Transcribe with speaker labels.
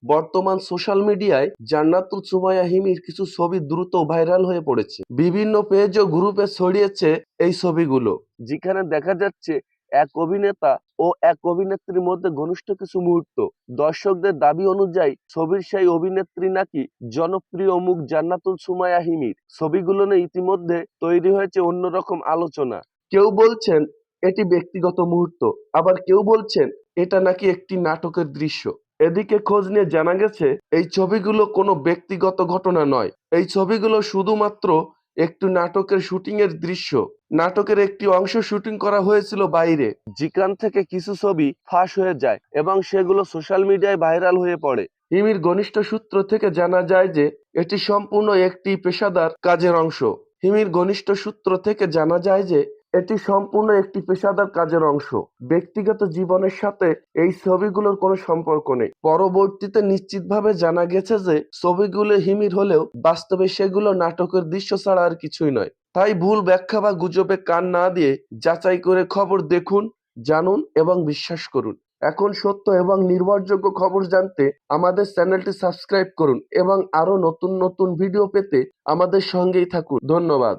Speaker 1: বর্তমান সোশ্যাল মিডিয়ায় জান্নাতুল সুমাইয়া হিমির কিছু ছবি দ্রুত ভাইরাল হয়ে পড়েছে। বিভিন্ন পেজ ও গ্রুপে ছড়িয়েছে এই ছবিগুলো, যেখানে দেখা যাচ্ছে এক অভিনেতা ও এক অভিনেত্রীর মধ্যে ঘনিষ্ঠ কিছু মুহূর্ত। দর্শকদের দাবি অনুযায়ী ছবির সেই অভিনেত্রী নাকি জনপ্রিয় মুখ জান্নাতুল সুমাইয়া হিমির। ছবিগুলো নিয়ে ইতিমধ্যে তৈরি হয়েছে অন্যরকম আলোচনা। কেউ বলছেন এটি ব্যক্তিগত মুহূর্ত, আবার কেউ বলছেন এটা নাকি একটি নাটকের দৃশ্য। এদিকে খোঁজ নিয়ে জানা গেছে এই ছবিগুলো কোনো ব্যক্তিগত ঘটনা নয়। এই ছবিগুলো শুধুমাত্র একটি নাটকের শুটিং এর দৃশ্য। নাটকের একটি অংশ শুটিং করা হয়েছিল বাইরে, যেখান থেকে কিছু ছবি ফাঁস হয়ে যায় এবং সেগুলো সোশ্যাল মিডিয়ায় ভাইরাল হয়ে পড়ে। হিমির ঘনিষ্ঠ সূত্র থেকে জানা যায় যে এটি সম্পূর্ণ একটি পেশাদার কাজের অংশ। হিমির ঘনিষ্ঠ সূত্র থেকে জানা যায় যে এটি সম্পূর্ণ একটি পেশাদার কাজের অংশ। ব্যক্তিগত জীবনের সাথে এই ছবিগুলোর কোনো সম্পর্ক নেই। পরবর্তীতে নিশ্চিতভাবে জানা গেছে যে ছবিগুলো হিমির হলেও বাস্তবে সেগুলো নাটকের দৃশ্য ছাড়া আর কিছুই নয়। তাই ভুল ব্যাখ্যা বা গুজবে কান না দিয়ে যাচাই করে খবর দেখুন, জানুন এবং বিশ্বাস করুন। এখন সত্য এবং নির্ভরযোগ্য খবর জানতে আমাদের চ্যানেলটি সাবস্ক্রাইব করুন এবং আরো নতুন নতুন ভিডিও পেতে আমাদের সঙ্গেই থাকুন। ধন্যবাদ।